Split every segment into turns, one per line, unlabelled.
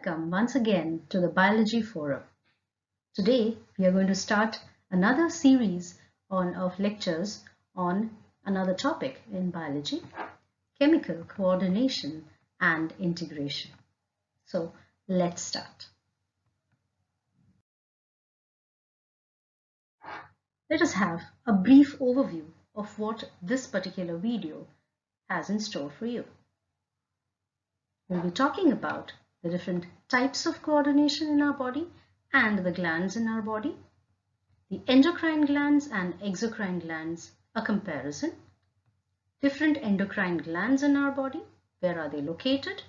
welcome once again to the Biology Forum. Today we are going to start another series of lectures on another topic in biology, chemical coordination and integration. So let's start. Let us have a brief overview of what this particular video has in store for you. We'll be talking about the different types of coordination in our body and the glands in our body, the endocrine glands and exocrine glands, a comparison, different endocrine glands in our body, where are they located,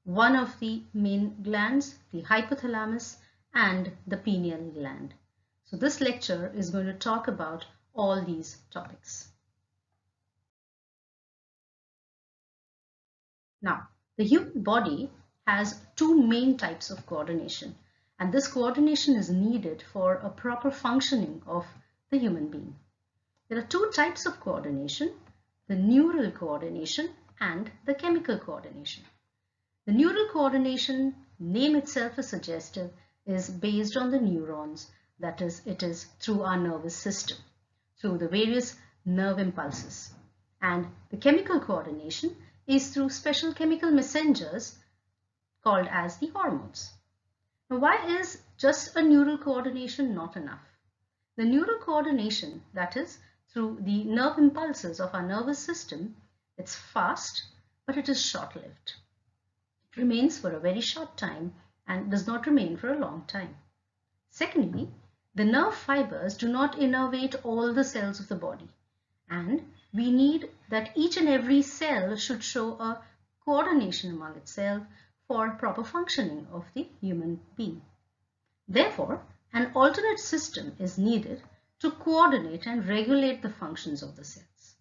one of the main glands, the hypothalamus, and the pineal gland. So this lecture is going to talk about all these topics. Now, the human body has two main types of coordination, and this coordination is needed for a proper functioning of the human being. There are two types of coordination, the neural coordination and the chemical coordination. The neural coordination, name itself is suggestive, is based on the neurons, that is, it is through our nervous system, through the various nerve impulses. And the chemical coordination is through special chemical messengers called as the hormones. Now, why is just a neural coordination not enough? The neural coordination, that is through the nerve impulses of our nervous system, it's fast, but it is short-lived. It remains for a very short time and does not remain for a long time. Secondly, the nerve fibers do not innervate all the cells of the body, and we need that each and every cell should show a coordination among itself for proper functioning of the human being. Therefore, an alternate system is needed to coordinate and regulate the functions of the cells.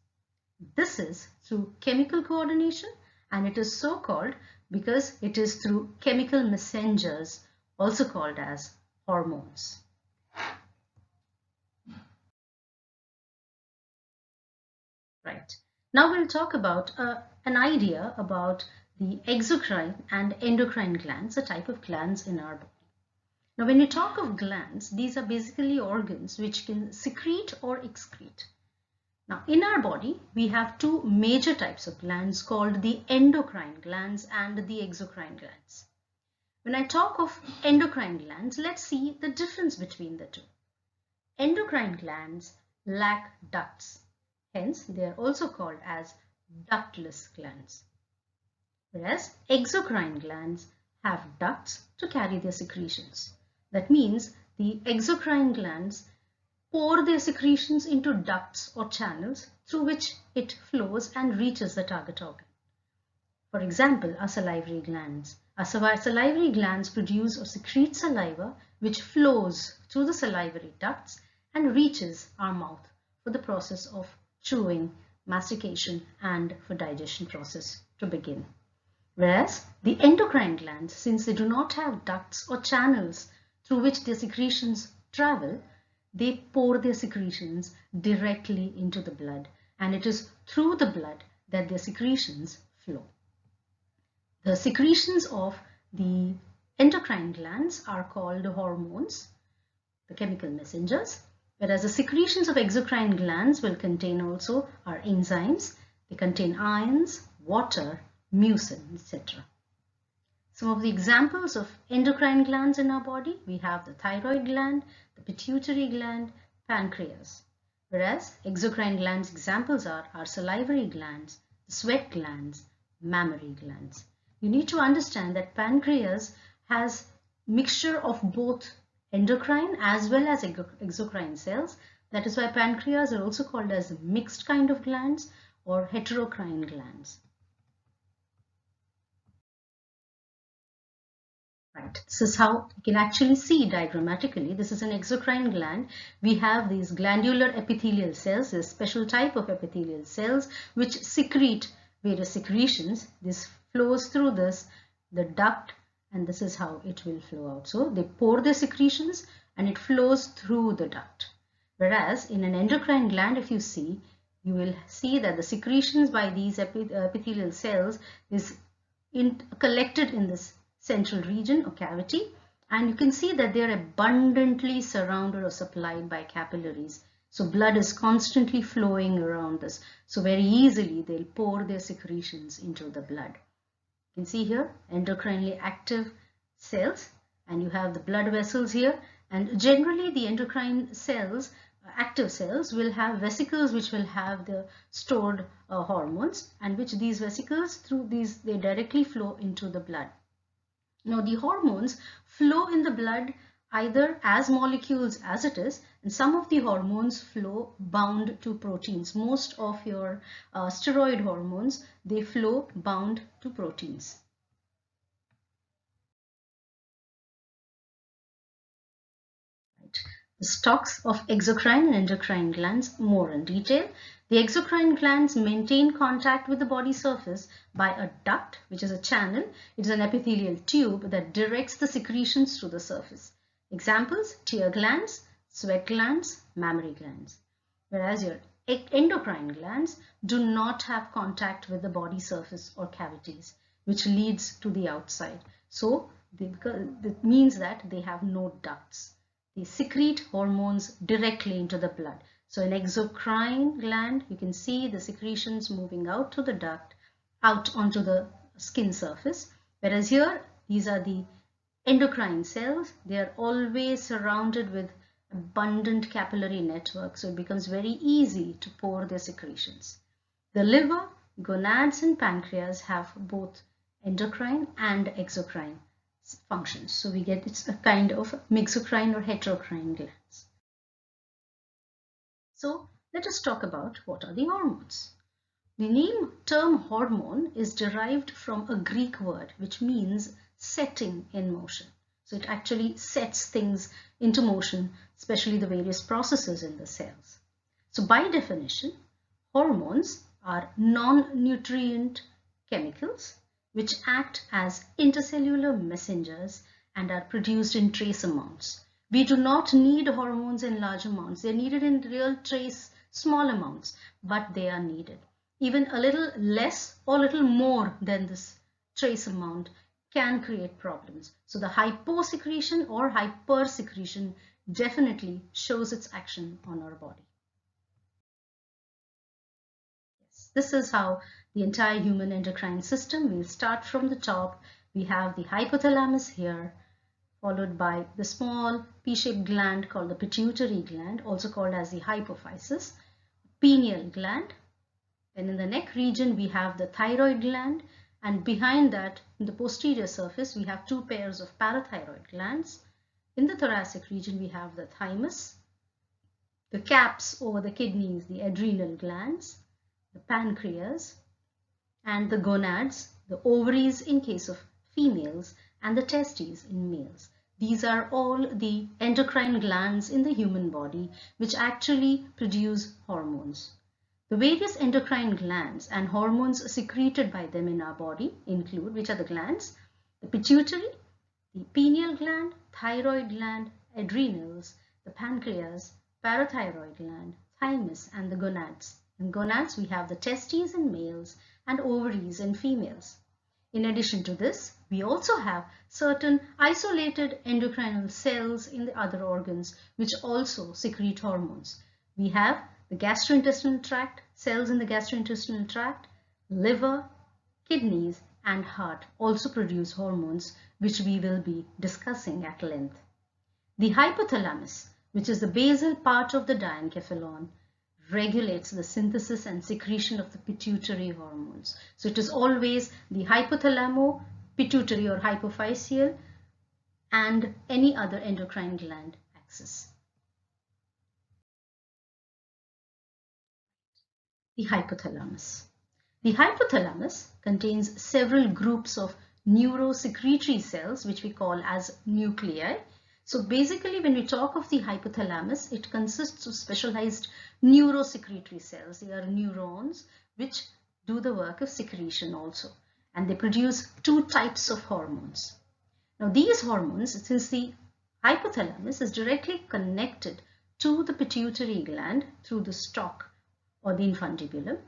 This is through chemical coordination, and it is so called because it is through chemical messengers, also called as hormones. Right. Now we'll talk about an idea about the exocrine and endocrine glands, a type of glands in our body. Now when you talk of glands, these are basically organs which can secrete or excrete. Now in our body, we have two major types of glands called the endocrine glands and the exocrine glands. When I talk of endocrine glands, let's see the difference between the two. Endocrine glands lack ducts. Hence, they are also called as ductless glands. Whereas exocrine glands have ducts to carry their secretions. That means the exocrine glands pour their secretions into ducts or channels through which it flows and reaches the target organ. For example, our salivary glands. Our salivary glands produce or secrete saliva which flows through the salivary ducts and reaches our mouth for the process of chewing, mastication, and for digestion process to begin. Whereas the endocrine glands, since they do not have ducts or channels through which their secretions travel, they pour their secretions directly into the blood, and it is through the blood that their secretions flow. The secretions of the endocrine glands are called hormones, the chemical messengers, whereas the secretions of exocrine glands will contain also our enzymes. They contain ions, water, mucin, etc. Some of the examples of endocrine glands in our body, we have the thyroid gland, the pituitary gland, pancreas. Whereas exocrine glands examples are our salivary glands, sweat glands, mammary glands. You need to understand that pancreas has mixture of both endocrine as well as exocrine cells. That is why pancreas are also called as mixed kind of glands or heterocrine glands. Right. This is how you can actually see diagrammatically. This is an exocrine gland. We have these glandular epithelial cells, a special type of epithelial cells which secrete various secretions. This flows through the duct, and this is how it will flow out. So they pour their secretions and it flows through the duct. Whereas in an endocrine gland, if you see, you will see that the secretions by these epithelial cells is collected in this central region or cavity, and you can see that they are abundantly surrounded or supplied by capillaries. So blood is constantly flowing around this. So very easily they'll pour their secretions into the blood. You can see here endocrinely active cells, and you have the blood vessels here, and generally the endocrine cells, active cells, will have vesicles which will have the stored hormones, and which these vesicles, through these, they directly flow into the blood. Now the hormones flow in the blood either as molecules as it is, and some of the hormones flow bound to proteins. Most of your steroid hormones, they flow bound to proteins. The stalks of exocrine and endocrine glands more in detail. The exocrine glands maintain contact with the body surface by a duct, which is a channel. It is an epithelial tube that directs the secretions to the surface. Examples: tear glands, sweat glands, mammary glands. Whereas your endocrine glands do not have contact with the body surface or cavities, which leads to the outside. So that means that they have no ducts. They secrete hormones directly into the blood. So in exocrine gland, you can see the secretions moving out to the duct, out onto the skin surface. Whereas here, these are the endocrine cells. They are always surrounded with abundant capillary network, so it becomes very easy to pour their secretions. The liver, gonads, and pancreas have both endocrine and exocrine functions. So we get, it's a kind of mixocrine or heterocrine glands. So let us talk about what are the hormones. The term hormone is derived from a Greek word which means setting in motion. So it actually sets things into motion, especially the various processes in the cells. So by definition, hormones are non-nutrient chemicals which act as intercellular messengers and are produced in trace amounts. We do not need hormones in large amounts. They are needed in real trace small amounts, but they are needed. Even a little less or a little more than this trace amount can create problems. So the hyposecretion or hypersecretion definitely shows its action on our body. Yes, this is how the entire human endocrine system. We'll start from the top. We have the hypothalamus here, followed by the small pea-shaped gland called the pituitary gland, also called as the hypophysis, pineal gland. And in the neck region, we have the thyroid gland. And behind that, in the posterior surface, we have two pairs of parathyroid glands. In the thoracic region, we have the thymus, the caps over the kidneys, the adrenal glands, the pancreas, and the gonads, the ovaries in case of females, and the testes in males. These are all the endocrine glands in the human body which actually produce hormones. The various endocrine glands and hormones secreted by them in our body include, which are the glands: the pituitary, the pineal gland, thyroid gland, adrenals, the pancreas, parathyroid gland, thymus, and the gonads. In gonads, we have the testes in males and ovaries in females. In addition to this, we also have certain isolated endocrinal cells in the other organs which also secrete hormones. We have the gastrointestinal tract, cells in the gastrointestinal tract, liver, kidneys, and heart also produce hormones which we will be discussing at length. The hypothalamus, which is the basal part of the diencephalon, regulates the synthesis and secretion of the pituitary hormones. So it is always the hypothalamo-pituitary or hypophyseal and any other endocrine gland axis. The hypothalamus. The hypothalamus contains several groups of neurosecretory cells which we call as nuclei. So basically when we talk of the hypothalamus, it consists of specialized neurosecretory cells. They are neurons which do the work of secretion also, and they produce two types of hormones. Now these hormones, since the hypothalamus is directly connected to the pituitary gland through the stalk or the infundibulum,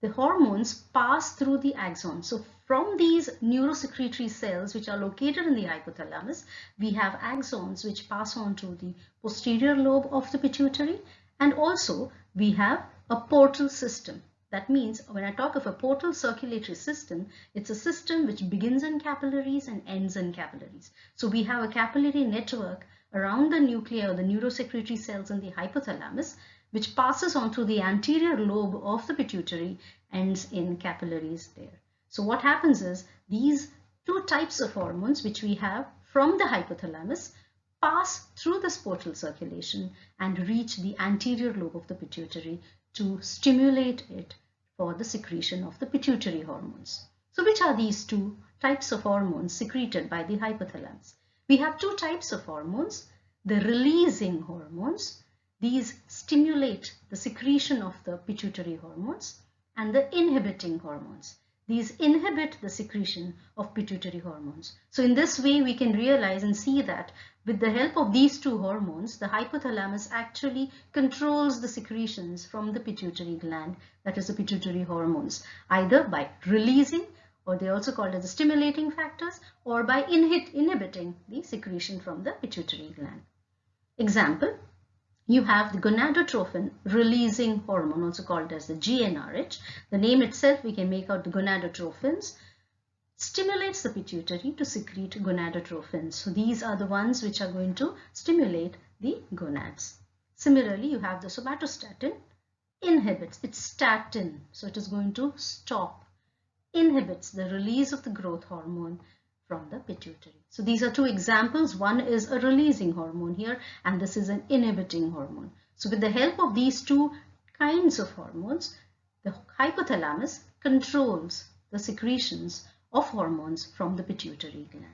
the hormones pass through the axon. So from these neurosecretory cells which are located in the hypothalamus, we have axons which pass on to the posterior lobe of the pituitary, and also we have a portal system. That means when I talk of a portal circulatory system, it's a system which begins in capillaries and ends in capillaries. So we have a capillary network around the nuclei or the neurosecretory cells in the hypothalamus, which passes on through the anterior lobe of the pituitary, ends in capillaries there. So what happens is these two types of hormones which we have from the hypothalamus pass through this portal circulation and reach the anterior lobe of the pituitary to stimulate it for the secretion of the pituitary hormones. So which are these two types of hormones secreted by the hypothalamus? We have two types of hormones, the releasing hormones. These stimulate the secretion of the pituitary hormones, and the inhibiting hormones. These inhibit the secretion of pituitary hormones. So in this way, we can realize and see that with the help of these two hormones, the hypothalamus actually controls the secretions from the pituitary gland, that is the pituitary hormones, either by releasing, or they are also called as the stimulating factors, or by inhibiting the secretion from the pituitary gland. Example, you have the gonadotrophin releasing hormone, also called as the GnRH. The name itself, we can make out the gonadotrophins, stimulates the pituitary to secrete gonadotrophins. So these are the ones which are going to stimulate the gonads. Similarly, you have the somatostatin, inhibits, it's statin, so it is going to stop, inhibits the release of the growth hormone from the pituitary. So these are two examples. One is a releasing hormone here, and this is an inhibiting hormone. So with the help of these two kinds of hormones, the hypothalamus controls the secretions of hormones from the pituitary gland.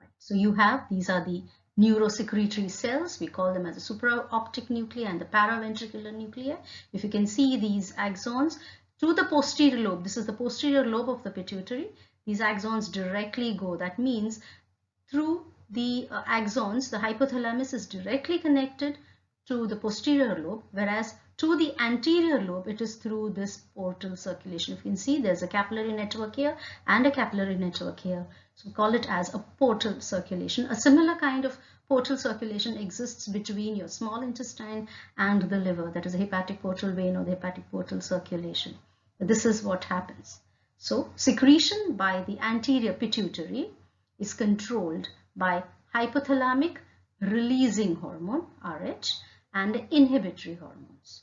Right. So you have, these are the neurosecretory cells. We call them as the supraoptic nuclei and the paraventricular nuclei. If you can see these axons, to the posterior lobe, this is the posterior lobe of the pituitary, these axons directly go. That means through the axons, the hypothalamus is directly connected to the posterior lobe, whereas to the anterior lobe, it is through this portal circulation. If you can see, there's a capillary network here and a capillary network here. So we call it as a portal circulation. A similar kind of portal circulation exists between your small intestine and the liver, that is the hepatic portal vein or the hepatic portal circulation. This is what happens. So secretion by the anterior pituitary is controlled by hypothalamic releasing hormone RH and inhibitory hormones.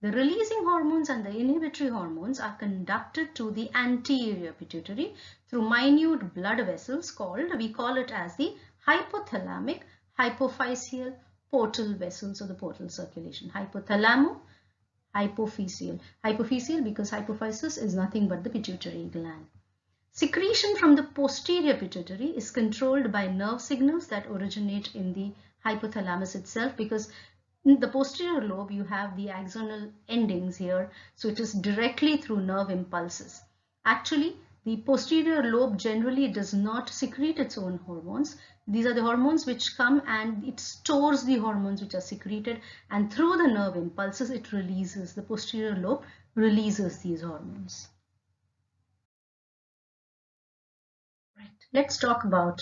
The releasing hormones and the inhibitory hormones are conducted to the anterior pituitary through minute blood vessels we call it as the hypothalamic hypophyseal portal vessels, or the portal circulation. Hypophyseal because hypophysis is nothing but the pituitary gland. Secretion from the posterior pituitary is controlled by nerve signals that originate in the hypothalamus itself, because in the posterior lobe you have the axonal endings here, so it is directly through nerve impulses. Actually, the posterior lobe generally does not secrete its own hormones. These are the hormones which come and it stores the hormones which are secreted, and through the nerve impulses it releases, the posterior lobe releases these hormones. Right. Let's talk about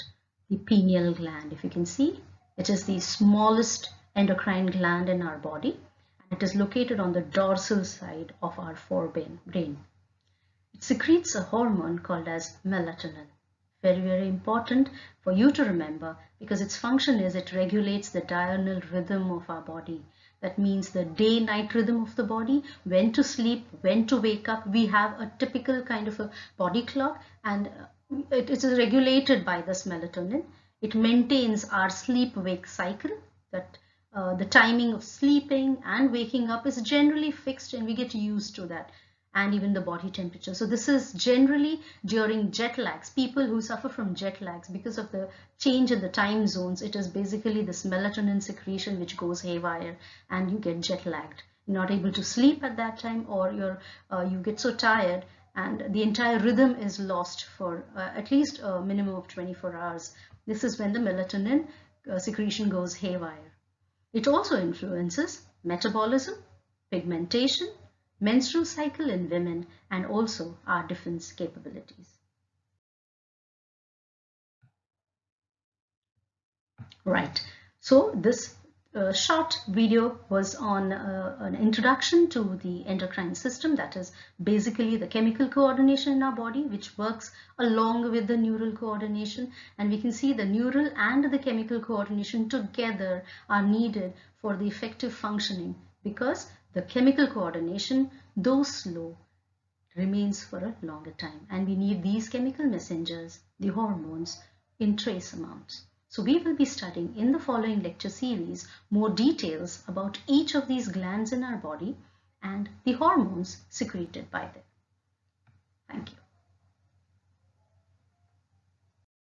the pineal gland. If you can see, it is the smallest endocrine gland in our body, and it is located on the dorsal side of our forebrain. It secretes a hormone called as melatonin. Very, very important for you to remember, because its function is it regulates the diurnal rhythm of our body. That means the day-night rhythm of the body, when to sleep, when to wake up. We have a typical kind of a body clock, and it is regulated by this melatonin. It maintains our sleep-wake cycle, that the timing of sleeping and waking up is generally fixed, and we get used to that, and even the body temperature. So this is generally during jet lags, people who suffer from jet lags because of the change in the time zones. It is basically this melatonin secretion which goes haywire and you get jet lagged. You're not able to sleep at that time, or you get so tired and the entire rhythm is lost for at least a minimum of 24 hours. This is when the melatonin secretion goes haywire. It also influences metabolism, pigmentation, menstrual cycle in women, and also our defense capabilities. Right. So this short video was on an introduction to the endocrine system, that is basically the chemical coordination in our body which works along with the neural coordination, and we can see the neural and the chemical coordination together are needed for the effective functioning, because the chemical coordination, though slow, remains for a longer time, and we need these chemical messengers, the hormones, in trace amounts. So we will be studying in the following lecture series more details about each of these glands in our body and the hormones secreted by them. Thank you.